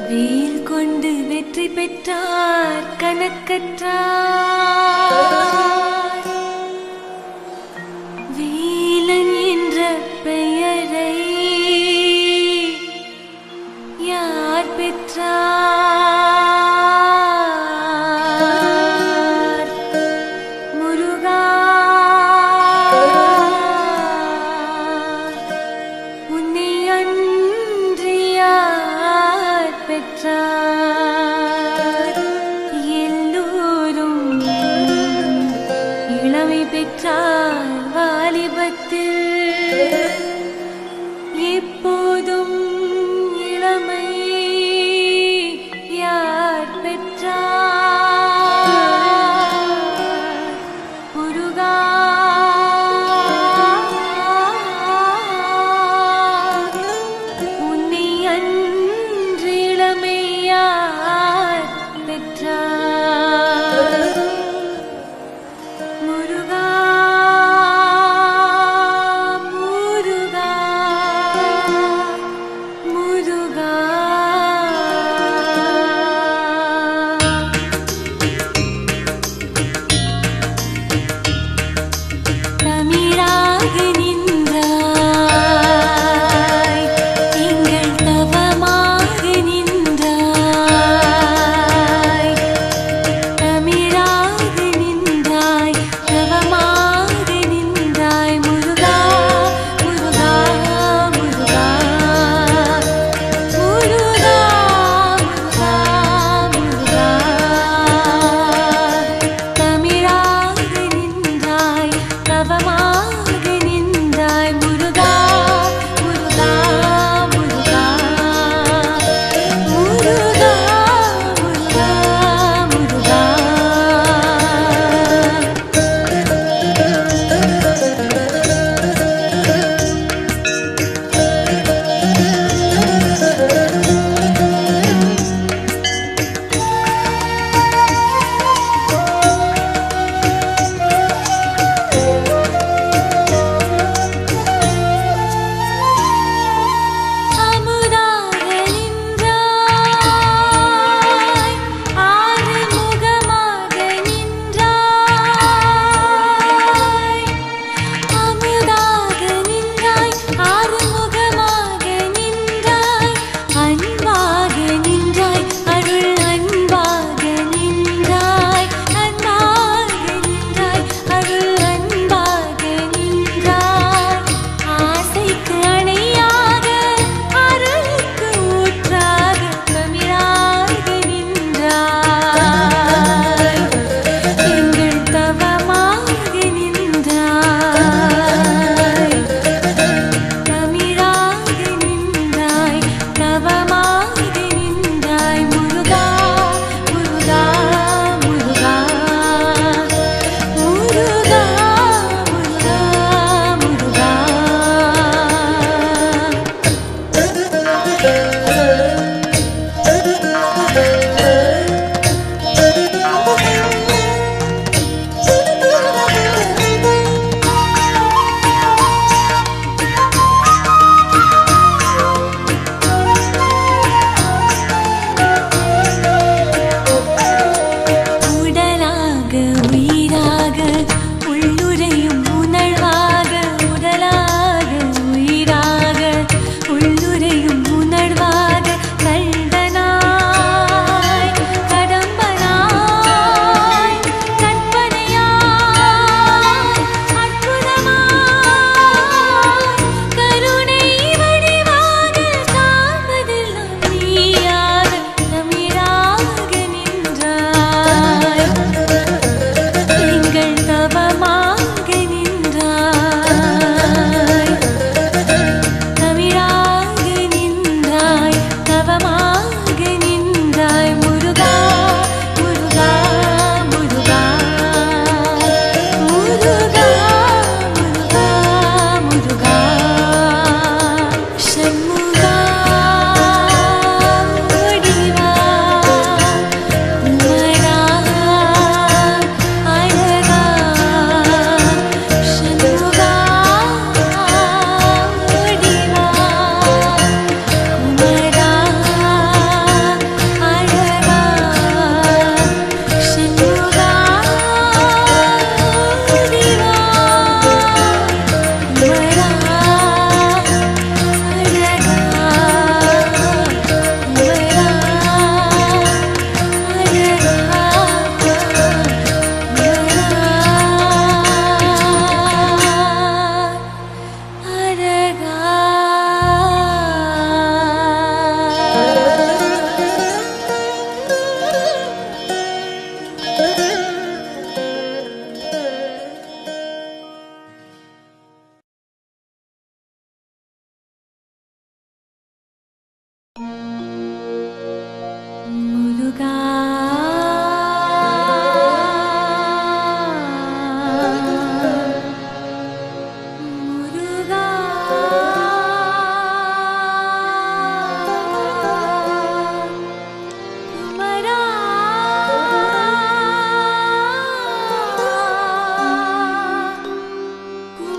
வேல் கொண்டு வெற்றி பெற்றார் கணக்கற்றார். வேலன் என்ற பெயரை யார் பெற்றார்? முருகா உன்னை அன்றி யார் பெற்றார்? எல்லோரும் இளமை பெற்றார் வாலிபத்தில், எப்போதும் இளமை யார் பெற்றார்? முருகா உன்னை அன்றி இளமை யார் பெற்றார்? முருகா முருகா முருகா. தமிழாக நின்றாய், எங்கள் தவமாக நின்றாய். தமிழாக நின்றாய், தவமாக நின்றாய். முருகா முருகா முருகா முருகா முருகா முருகா. தமிழாக நின்றாய், தவமாக நின்றாய். முருகா முருகா முருகா முருகா முருகா முருகா. முருகா முருகா குமரா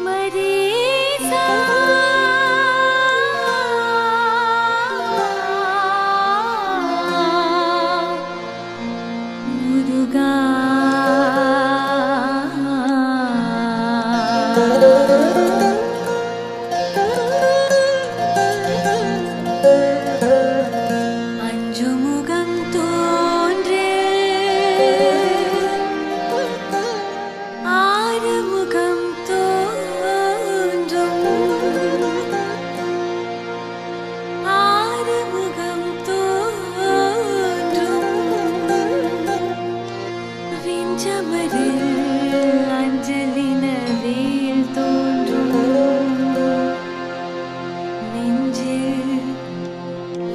குமரேசா முருகா அஞ்சு முகம் தோன்றே ஆறு முகம் தோன்றும் ஆறு முகம் தோன்றும் விஞ்சமரில் அஞ்சலின வேல் தோன்றும் நெஞ்சில்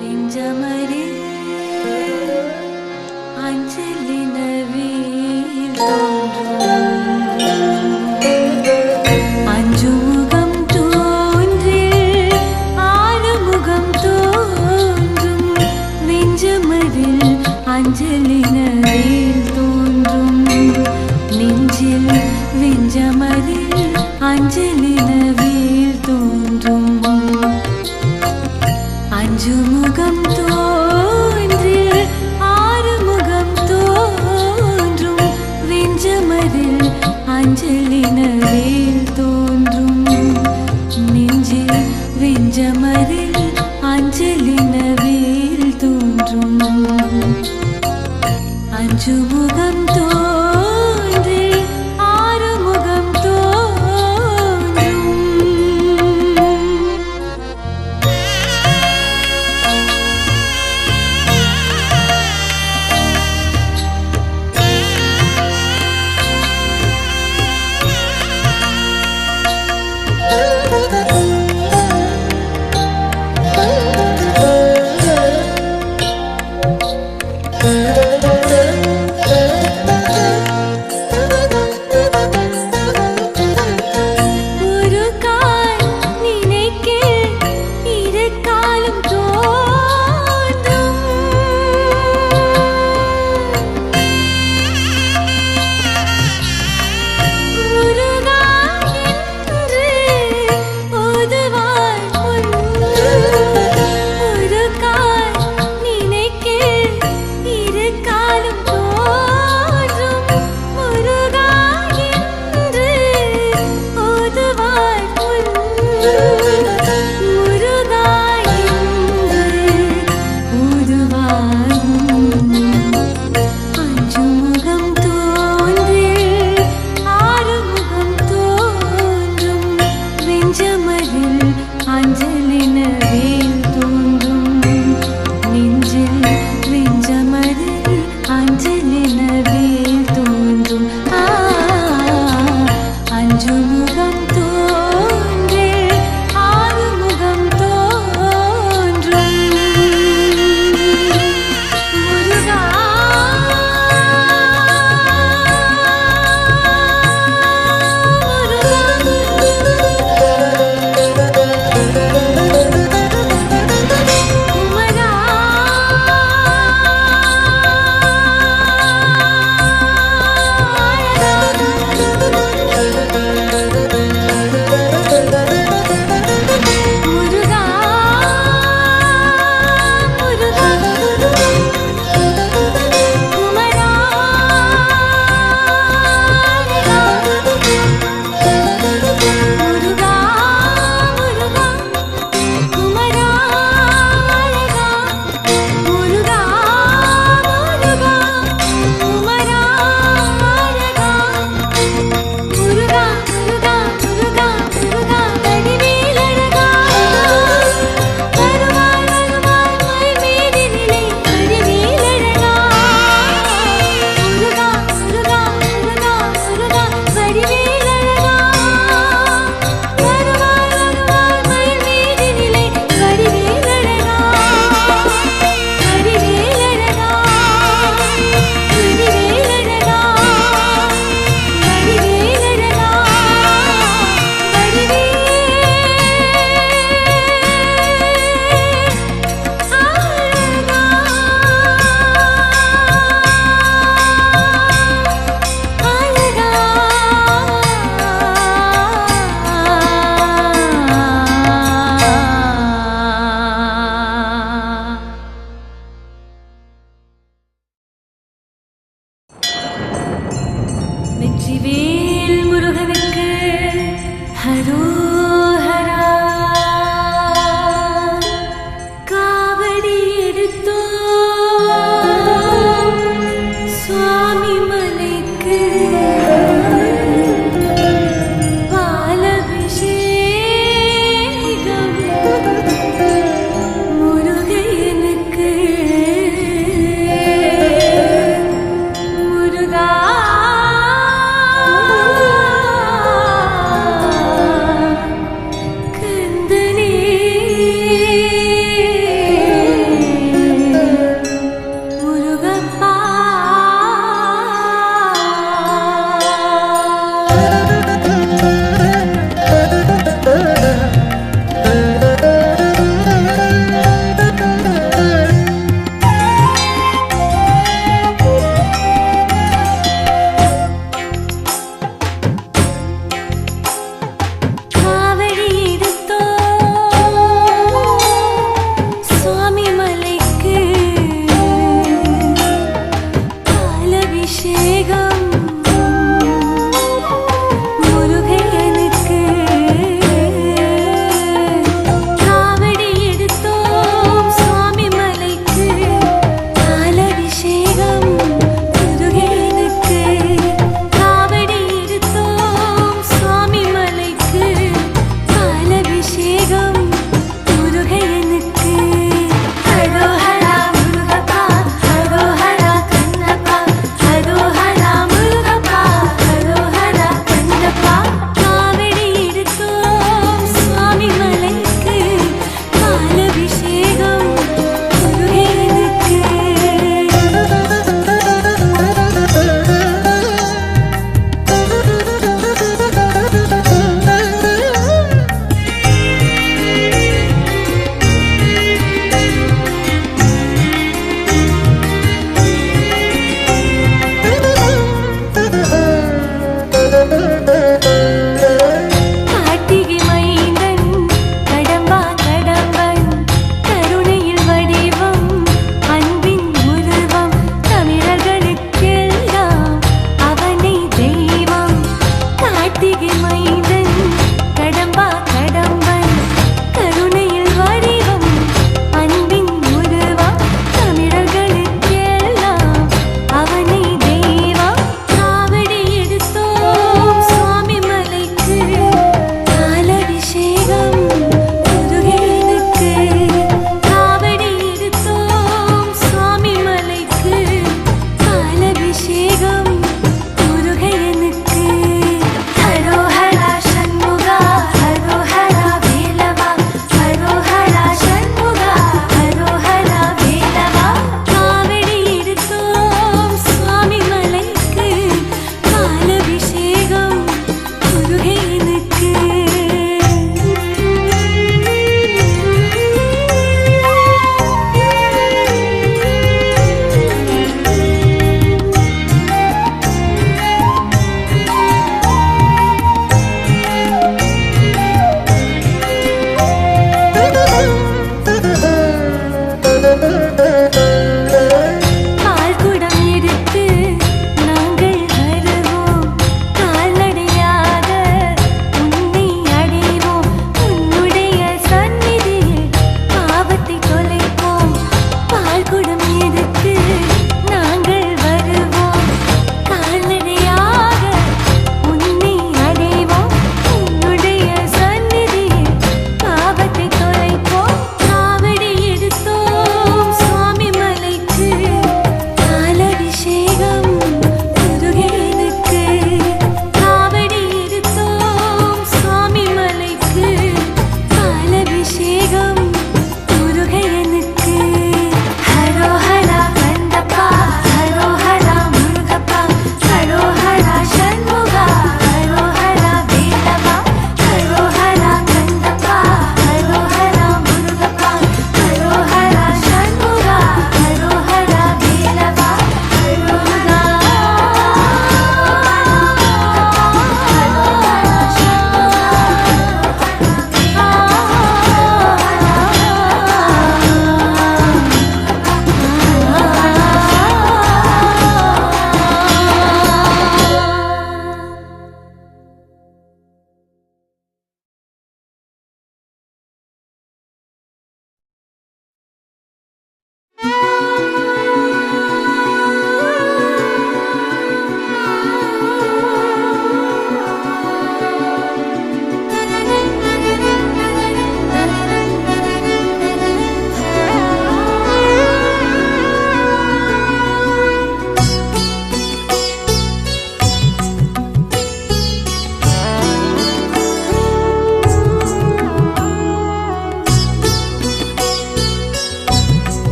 விஞ்சமரில் அஞ்சலின வேல் தோன்றும் அஞ்சு முகம் தோன்றில் ஆறு முகம் தோன்றும் விஞ்சமரில் அஞ்சலின வேல் தோன்றும் நெஞ்சில் விஞ்சமரில் அஞ்சலின வேல் தோன்றும் அஞ்சு முகம் தோன்றில் ஆறு முகம் தோன்றும் விஞ்சமரில் அஞ்சலின வேல் தோன்றும் நெஞ்சில் விஞ்சமரில் அஞ்சலின வேல் தோன்றும் அஞ்சு முகம் தோன்றில் ஆறு முகம் தோன்றும்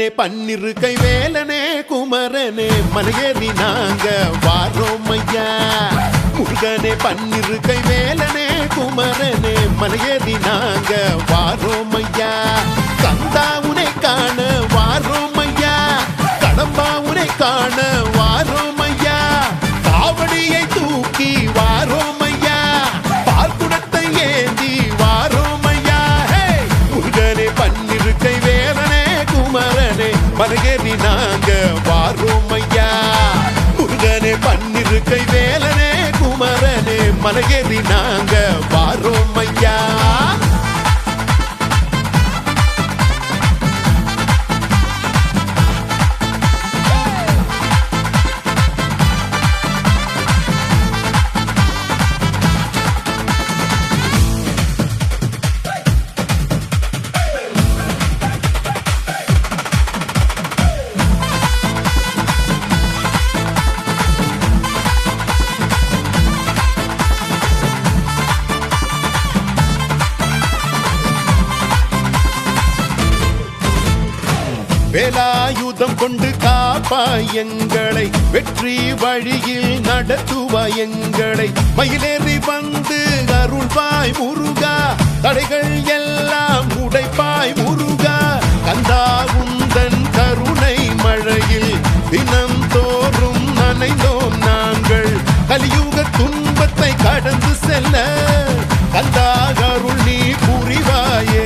முருகனே பன்னிரு கை வேலனே குமரனே மலையேறி நாங்க வாரோம் ஐயா. முருகனே பன்னிரு கை வேலனே குமரனே மலையேறி நாங்க வாரோம் ஐயா. கந்தா உனை காண வாரோம் ஐயா, கடம்பா உனை காண வாரோம் ஐயா, காவடியை தூக்கி வாரோம் ஐயா, பால்குடத்தை ஏந்தி வாரோம் ஐயா. முருகனே பன்னிரு கை வேலனே குமரனே மலையேறி நாங்க வாரோம் ஐயா. முருகனே பன்னிரு கை வேலனே குமரனே மலையேறி நாங்க வாரோம் ஐயா. வேலாயுதம் கொண்டு காப்பாய் எங்களை, வெற்றி வழியில் நடத்துவாய் எங்களை, மயிலேறி வந்து அருள்வாய் முருகா, தடைகள் எல்லாம் உடைப்பாய் முருகா. கந்தா உந்தன் கருணை மழையில் தினம் தோறும் நனைந்தோம் நாங்கள், கலியுக துன்பத்தை கடந்து செல்ல கந்தா அருள் நீ புரிவாயே.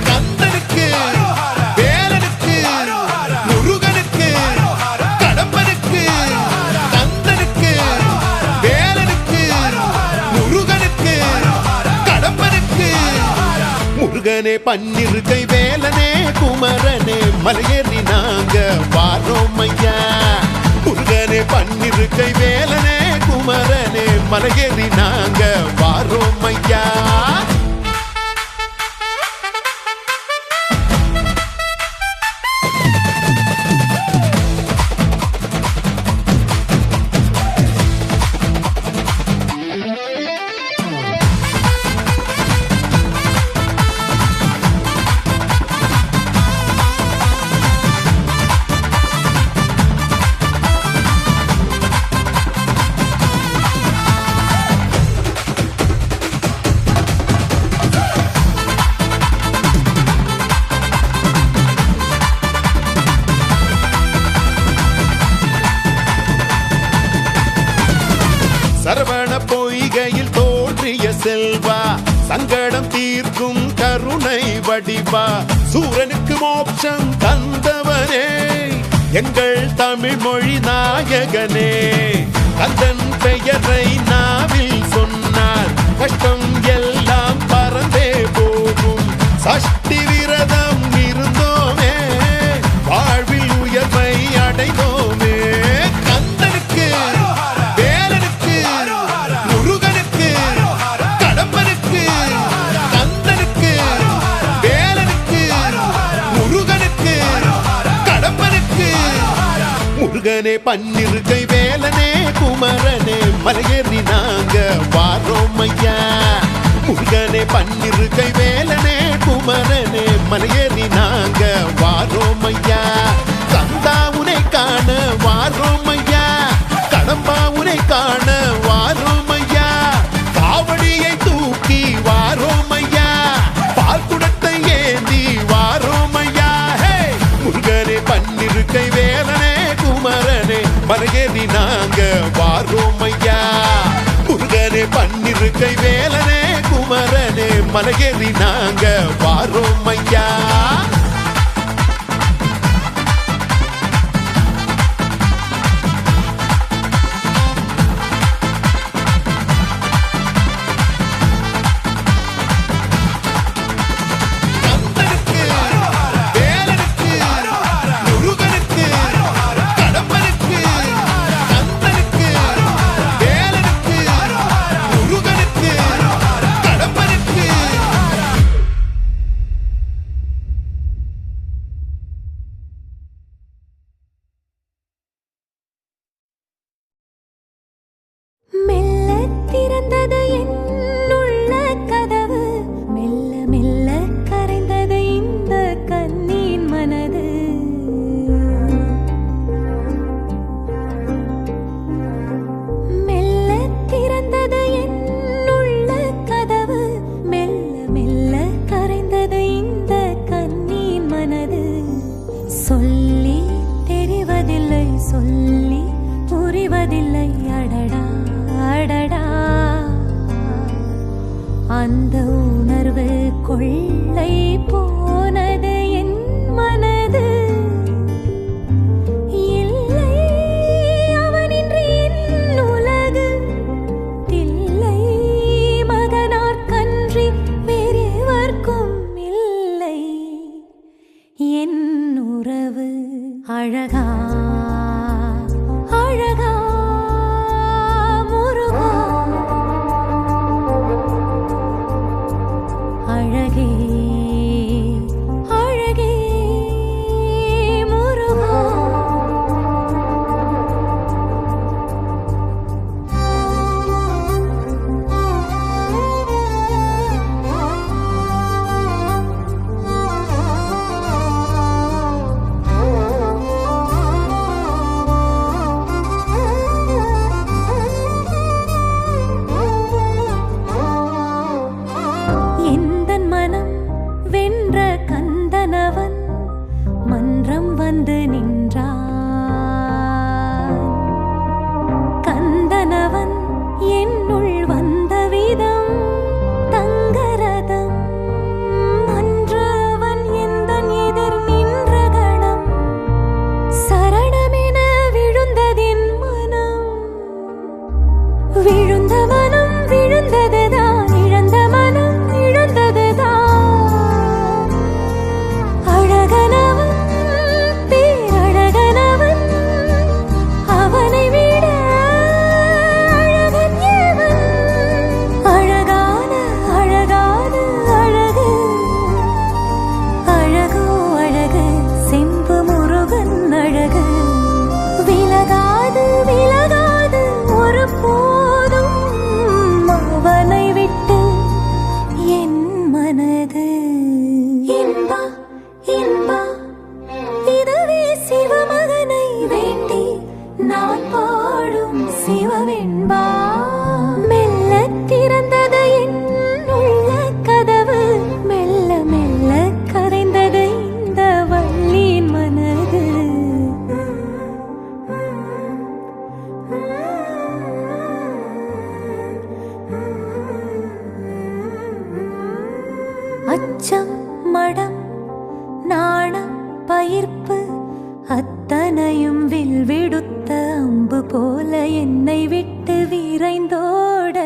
கந்தனுக்கு வேலனுக்கு முருகனுக்கு கடம்பனுக்கு, கந்தனுக்கு வேலனுக்கு முருகனுக்கு கடம்பனுக்கு. முருகனே பன்னிரு கை வேலனே குமரனே மலையேறி நாங்க வாரோம் ஐயா. முருகனே பன்னிரு கை வேலனே குமரனே மலையேறி நாங்க வாரோம் ஐயா. சரவண பொய்கையில் தோன்றிய செல்வா, சங்கடம் தீர்க்கும் கருணை வடிவா, சூரனுக்கு மோட்சம் தந்தவனே எங்கள் தமிழ் மொழி நாயகனே. கந்தன் பெயரை நாவில் சொன்னார் கஷ்டம் எல்லாம் பறந்தே போகும், சஷ்டி விரதம் இருந்தோமே வாழ்வில் உயர்வை அடைந்தோமே. கந்தனுக்கு வேலனுக்கு முருகனுக்கு கடம்பனுக்கு, கந்தனுக்கு வேலனுக்கு முருகனுக்கு கடம்பனுக்கு. முருகனே பன்னிரு கை வேலனே குமரனே மலையேறி நாங்க வாரோம் ஐயா. முருகனே பன்னிரு கை வேலனே குமரனே மலையேறி நாங்க வாரோம் ஐயா. கந்தா உனை காண வாரோம் ஐயா, கடம்பா உனை காண வாரோம் ஐயா, காவடியை தூக்கி வாரோம் ஐயா, பால்குடத்தை ஏந்தி வாரோம் ஐயா. முருகனே பன்னிரு கை வேலனே குமரனே மலையேறி நாங்க வாரோம் ஐயா. முருகனே பன்னிரு கை வேலனே குமரனே மலையேறி நாங்க வாரோம் ஐயா. சொல்லி புரிவதில்லை அடடா அடடா அந்த உணர்வு கொள்ளை போனது என் மனது இல்லை அவனின்றி என் உலகு இல்லை மகனார்க்கன்றி வேறெவர்க்கும் இல்லை என் உறவு அழகா அழகா முருகா அழகே அழகே முருகா எந்தன் மனம் வென்ற கந்தனவன் மன்றம் வந்து நின்றான் கந்தனவன் என்னுள் வந்த விதம் தங்கரதம் அன்று அவன் எந்தன் எதிர் நின்ற கணம் சரணமென விழுந்ததென் மனம் விழுந்த மனம் விழுந்ததுதான் இழந்த மனம் இழந்ததுதான் அழகனவன் பேரழகனவன் அவனை விட அழகன் எவன் அழகான அழகான அழகு அழகோ அழகு செம்பு முருகன் அழகு விலகாது விலகாது ஒரு போதும் அவனை விட்டு என் மனது இன்பா இன்பா இதுவே சிவமகனை வேண்டி நான் பாடும் சிவவெண்பா மெல்ல திறந்தது என் உள்ள கதவு மெல்ல மெல்ல கரைந்தது இந்த வள்ளியின் மனது அச்சம் மடம் நாணம் பயிர்ப்பு அத்தனையும் வில் விடுத்த அம்பு போல என்னை விட்டு விரைந்தோட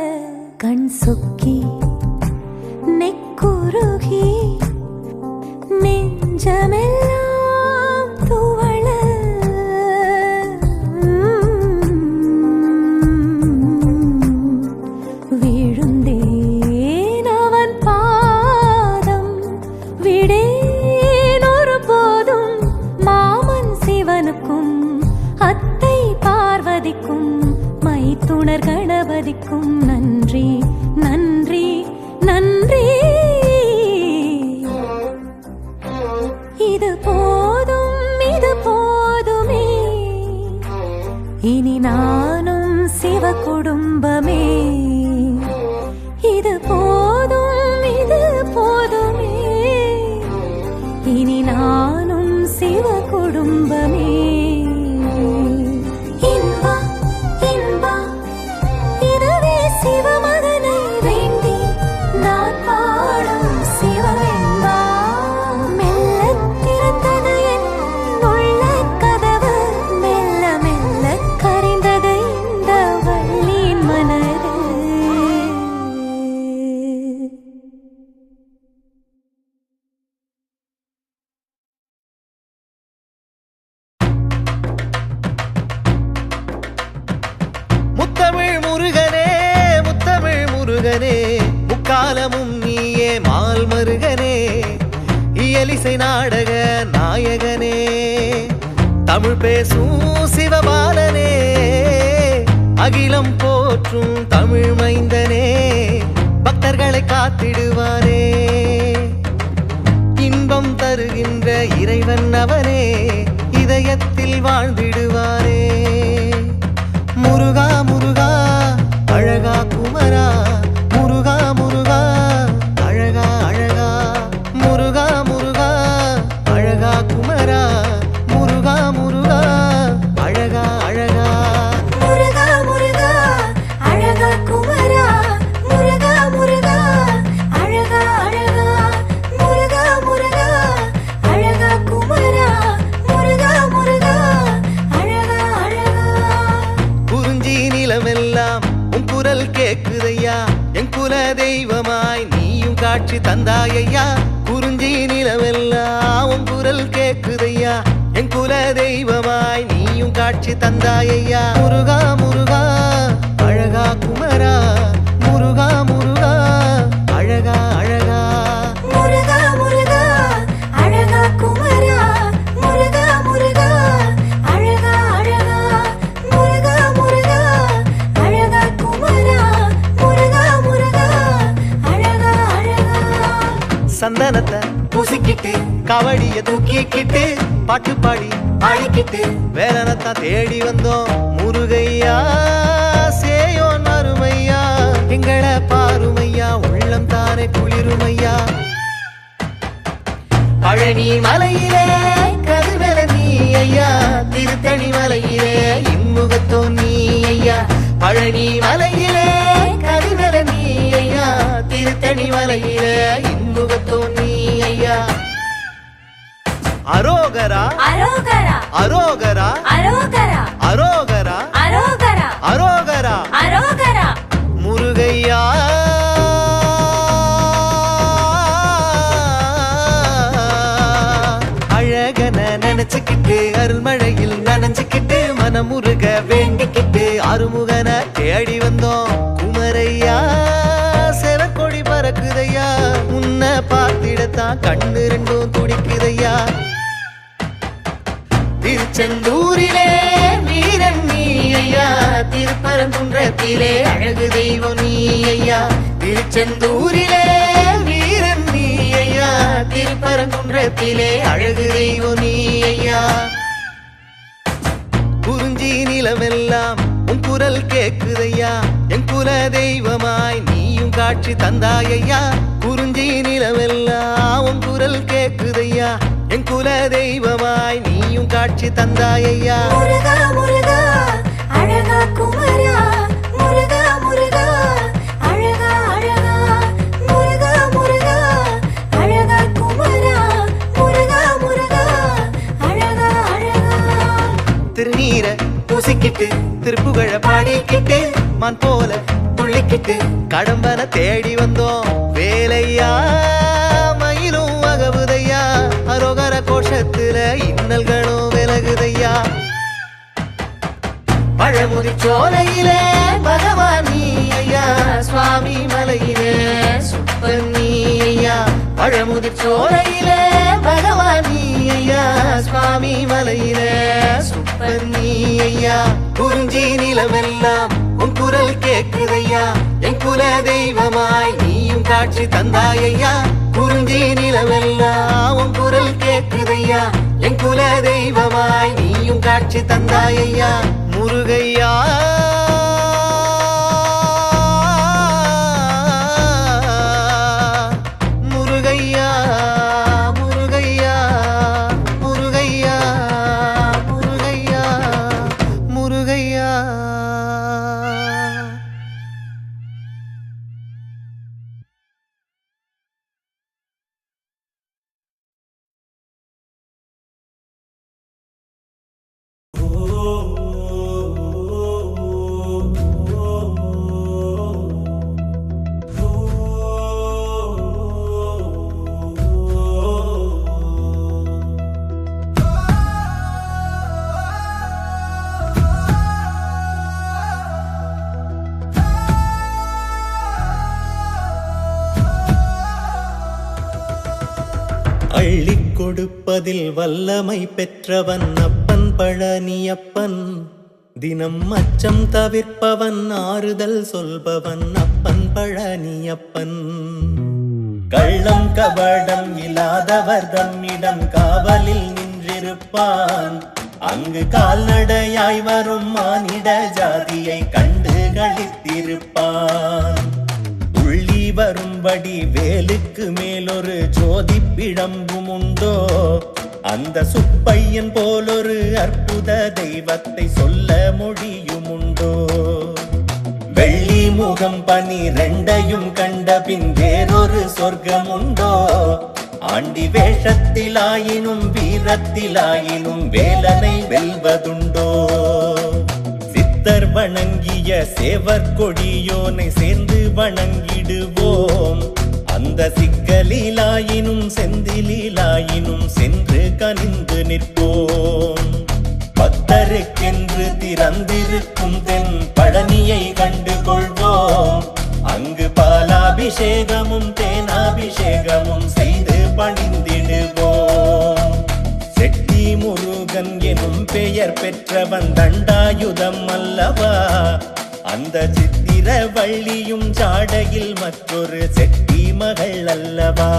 கண் சொக்கி நெக்குருகி நெஞ்சமெல்லாம் துவள விழுந்தேன் அவன் பாதம் விடேன் ஒரு போதும் மாமன் சிவனுக்கும் அத்தை பார்வதிக்கும் மைத்துணர் கணபதிக்கும் நன்றி நன்றி நன்றி இது போதுமே இனி நானும் சிவ குடும்பமே இது போதுமே இனி நானும் சிவ குடும்பமே இன்பா இன்பா இதுவே சிவமகனை வேண்டி நான் பாடும் சிவவெண்பா மெல்ல திறந்தது என் உள்ள கதவு மெல்ல மெல்ல கரைந்தது இந்த வள்ளியின் மனது முத்தமிழ் முருகனே முத்தமிழ் முருகனே முக்காலமும் நீயே மால் மருகனே இயலிசை நாடக நாயகனே தமிழ் பேசும் சிவபாலனே அகிலம் போற்றும் தமிழ் மைந்தனே பக்தர்களை காத்திடுவானே இன்பம் தருகின்ற இறைவன் அவனே இதயத்தில் வாழ்ந்திடுவானே முருகா முருகா அழகா குமரா முருகா முருகா அழகா அழகா முருகா முருகா அழகா குமரா முருகா முருகா அழகா காட்சி தந்தாயையா குறிஞ்சி நிலவெல்லாம் உன் குரல் கேக்குதையா என் குல தெய்வமாய் நீயும் காட்சி தந்தாயையா முருகா முருகா அழகா குமரா முருகா முருகா அழகா அழகா முருகா முருகா அழகா குமரா முருகா முருகா அழகா அழகா முருகா முருகா அழகா குமரா முருகா முருகா அழகா அழகா சந்தனத்தை பூசிக்கிட்டு கவடிய தூக்கிக்கிட்டு பாட்டு பாடி ஆடிக்கிட்டு வேலனத்தான் தேடி வந்தோம் முருகையா சேயோன் அருமையா எங்களை பாருமையா உள்ளம் தானே குளிருமையா பழனி மலையிலே கதிர்வேல நீ ஐயா திருத்தணி மலையிலே இன்முகத்தோ நீ ஐயா பழனி மலையிலே கதிர்வேல நீ ஐயா திருத்தணி மலையிலே இன்முகத்தோ நீ ஐயா அரோகரா அரோகரா அரோகரா அரோகரா அரோகரா அரோகரா அரோகரா அரோகரா முருகையா அழகன நினைச்சுக்கிட்டு அருள்மழையில் நனைஞ்சுக்கிட்டு மனமுருக வேண்டிக்கிட்டு அருமுகன தேடி வந்தோம் குமரையா செவக்கொடி பறக்குதையா உன்னை பார்த்திடத்தான் கண்ணு ரெண்டும் துடிக்குதையா திருச்செந்தூரிலே வீரன் நீ ஐயா திருப்பரங்குன்றத்திலே அழகு தெய்வம் நீ ஐயா திருச்செந்தூரிலே வீரன் நீ ஐயா திருப்பரங்குன்றத்திலே அழகு தெய்வம் நீ ஐயா குறிஞ்சி நிலமெல்லாம் உன் குரல் கேக்குதையா என் குல தெய்வமாய் நீயும் காட்சி தந்தாயையா குறிஞ்சி நிலமெல்லாம் உன் குரல் கேக்குதையா என் குல தெய்வமாய் நீயும் காட்சி தந்தாயையா முருகா முருகா அழகா குமரா முருகா முருகா அழகா அழகா முருகா முருகா அழகா குமரா முருகா முருகா அழகா அழகா திருநீரை பூசிக்கிட்டு திருப்புகழ பாடிக்கிட்டு மான் போல துள்ளிக்கிட்டு கடம்பன தேடி வந்தோம் வேலையா மயிலும் அகவுதையா அரோகர கோஷத்துல இன்னல்களும் விலகுதையா பழமுதி சோலையிலே பகவான் நீ ஐயா சுவாமி மலையிலே சுப்பன் நீ ஐயா பழமுதி சோலையிலே பகவான் நீ ஐயா சுவாமி மலையிலே சுப்பன் நீ ஐயா குறிஞ்சி நிலமெல்லாம் உன் குரல் கேக்குதையா என் குல தெய்வமாய் நீயும் காட்சி தந்தாயையா குறிஞ்சி நிலமெல்லாம் உன் குரல் கேக்குதையா என் குல தெய்வமாய் நீயும் காட்சி தந்தாயையா முருகையா முருகையா முருகையா முருகையா முருகையா முருகையா அள்ளிக் கொடுப்பதில் வல்லமை பெற்றவன் அப்பன் பழனியப்பன் தினம் அச்சம் தவிர்ப்பவன் ஆறுதல் சொல்பவன் அப்பன் பழனியப்பன் கள்ளம் கபடம் இல்லாதவர் தம்மிடம் காவலில் நின்றிருப்பான் அங்கு கால்நடையாய் வரும் மானிட ஜாதியை கண்டு களித்திருப்பான் உள்ளி வரும்படி வேலுக்கு மேலொரு ஜோதி பிழம்பும் உண்டோ அந்த சுப்பையன் போலொரு அற்புத தெய்வத்தை சொல்ல மொழியும் உண்டோ வெள்ளி முகம் 12 கண்ட பின் வேறொரு சொர்க்கம் உண்டோ ஆண்டி வேஷத்திலாயினும் வீரத்திலாயினும் வேலனை வெல்வதுண்டோ சித்தர் வணங்கிய சேவர் கொடியோனை சேர்ந்து வணங்கிடுவோம் அந்த சிக்கலிலாயினும் செந்திலாயினும் சென்று கனிந்து நிற்போம். பக்தருக்கென்று திறந்திருக்கும் தென் பழனியை கண்டு கொள்வோம். அங்கு பாலாபிஷேகமும் தேனாபிஷேகமும் செய்து பணிந்திடுவோம். செட்டி முருகன் எனும் பெயர் பெற்றவன் தண்டாயுதம் அல்லவா, அந்த சித்திர வள்ளியும் ஜாடையில் மற்றொரு செட்டி மகள் அல்லவா.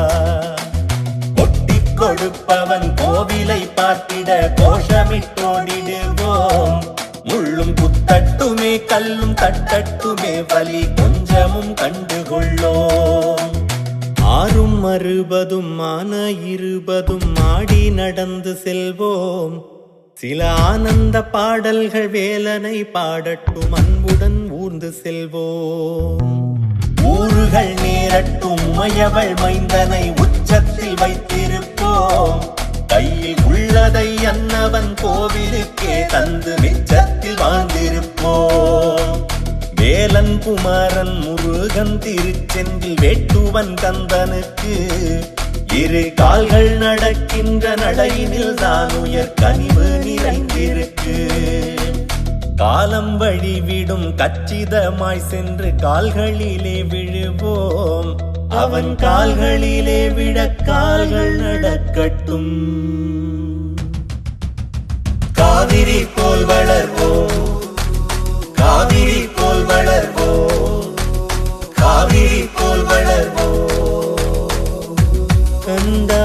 கொட்டிக் கொடுப்பவன் கோவிலை பார்த்திட கோஷமிட்டோடிடுவோம். முள்ளும் குத்தட்டுமே கல்லும் தட்டட்டுமே வலி கொஞ்சமும் கண்டுகொள்ளோம். ஆறும் அறுபதும் மான இருபதும் ஆடி நடந்து செல்வோம். சில ஆனந்த பாடல்கள் வேலனை பாடட்டும் அன்புடன் ஊர்ந்து செல்வோம். ஊறுகள் நேரட்டும் உமையவள் மைந்தனை உச்சத்தில் வைத்திருப்போம். கையில் உள்ளதை அன்னவன் கோவிலுக்கே தந்து மிச்சத்தில் வாழ்ந்திருப்போம். வேலன் குமாரன் முருகன் திருச்செந்தில் வேட்டுவன் கந்தனுக்கு இரு கால்கள் நடக்கின்ற நடையினில் தான் உயர் கனிவு நிறைந்திருக்கு. காலம் வழிவிடும் கச்சிதமாய் சென்று கால்களிலே விழுவோம். அவன் கால்களிலே விட கால்கள் நடக்கட்டும். காவிரி போல் வளர்வோம், காவிரி போல் வளர்வோம், காவிரி போல் வளர்வோம். கந்தா